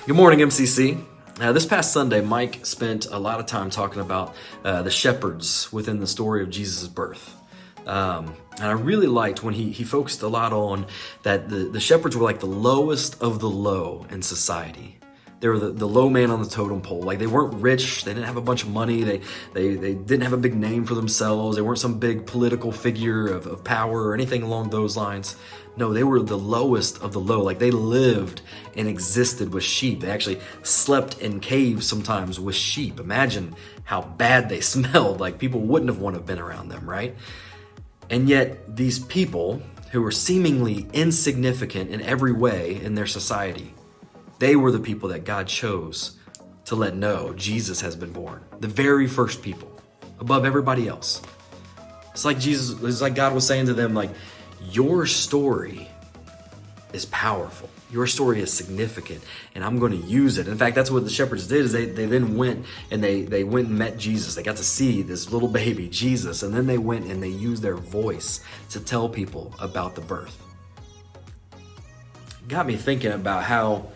Good morning, MCC. This past Sunday, Mike spent a lot of time talking about the shepherds within the story of Jesus' birth. And I really liked when he focused a lot on that the shepherds were like the lowest of the low in society. They were the low man on the totem pole. Like, they weren't rich. They didn't have a bunch of money. They didn't have a big name for themselves. They weren't some big political figure of power or anything along those lines. No, they were the lowest of the low. Like, they lived and existed with sheep. They actually slept in caves sometimes with sheep. Imagine how bad they smelled. Like, people wouldn't have wanted to have been around them, right? And yet these people who were seemingly insignificant in every way in their society, they were the people that God chose to let know Jesus has been born. The very first people, above everybody else. It's like God was saying to them, like, your story is powerful. Your story is significant, and I'm going to use it. In fact, that's what the shepherds did, is they then went and they went and met Jesus. They got to see this little baby, Jesus, and then they went and they used their voice to tell people about the birth. It got me thinking about how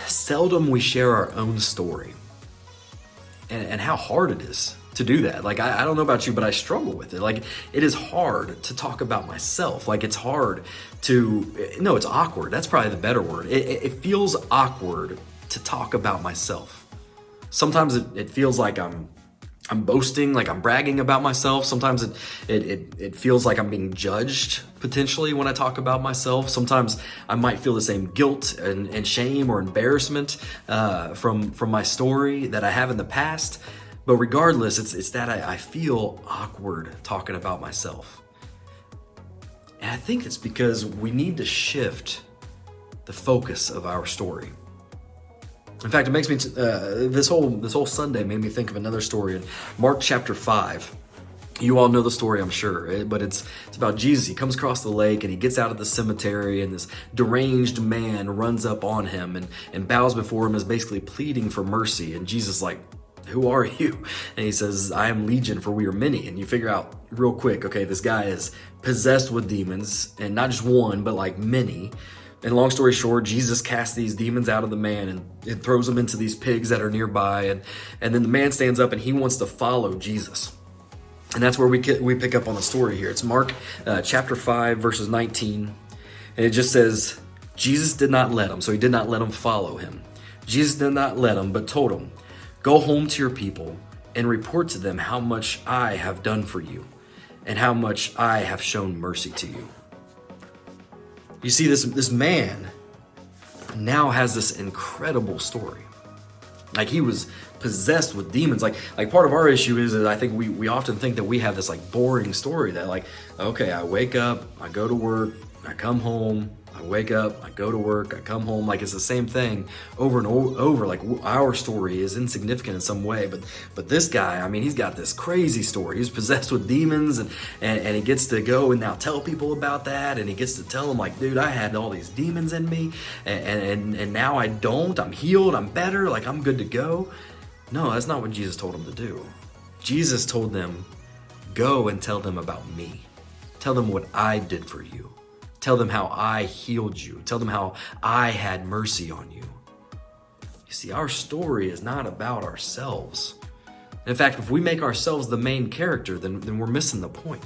seldom we share our own story and how hard it is to do that. Like, I don't know about you, but I struggle with it. Like, it is hard to talk about myself. Like, it's hard no, it's awkward. That's probably the better word. It feels awkward to talk about myself. Sometimes it feels like I'm boasting, like I'm bragging about myself. Sometimes it feels like I'm being judged potentially when I talk about myself. Sometimes I might feel the same guilt and shame or embarrassment from my story that I have in the past. But regardless, it's that I feel awkward talking about myself. And I think it's because we need to shift the focus of our story. In fact, it makes me, this whole Sunday made me think of another story in Mark chapter 5. You all know the story, I'm sure, but it's about Jesus. He comes across the lake and he gets out of the cemetery, and this deranged man runs up on him and bows before him, is basically pleading for mercy. And Jesus is like, who are you? And he says, I am Legion, for we are many. And you figure out real quick, okay, this guy is possessed with demons, and not just one, but like many. And long story short, Jesus casts these demons out of the man and it throws them into these pigs that are nearby. And then the man stands up and he wants to follow Jesus. And that's where we pick up on the story here. It's Mark chapter 5, verses 19. And it just says, Jesus did not let him. So he did not let him follow him. Jesus did not let him, but told him, go home to your people and report to them how much I have done for you and how much I have shown mercy to you. You see, this man now has this incredible story. Like, he was possessed with demons. Like part of our issue is that I think we often think that we have this like boring story that, like, okay, I wake up, I go to work, I come home, I wake up, I go to work, I come home. Like, it's the same thing over and over. Like, our story is insignificant in some way, but this guy, I mean, he's got this crazy story. He's possessed with demons, and he gets to go and now tell people about that, and he gets to tell them, like, dude, I had all these demons in me, and now I don't. I'm healed. I'm better. Like, I'm good to go. No, that's not what Jesus told him to do. Jesus told them, go and tell them about me. Tell them what I did for you. Tell them how I healed you. Tell them how I had mercy on you. You see, our story is not about ourselves. In fact, if we make ourselves the main character, then we're missing the point.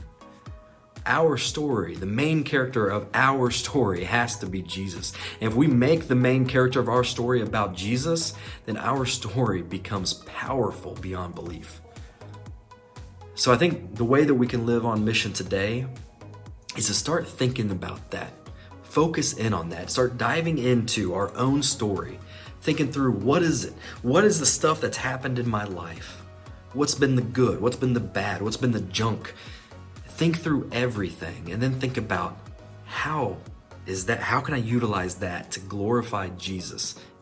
Our story, the main character of our story, has to be Jesus. And if we make the main character of our story about Jesus, then our story becomes powerful beyond belief. So I think the way that we can live on mission today is to start thinking about that. Focus in on that. Start diving into our own story, thinking through what is it? What is the stuff that's happened in my life? What's been the good? What's been the bad? What's been the junk? Think through everything, and then think about how can I utilize that to glorify Jesus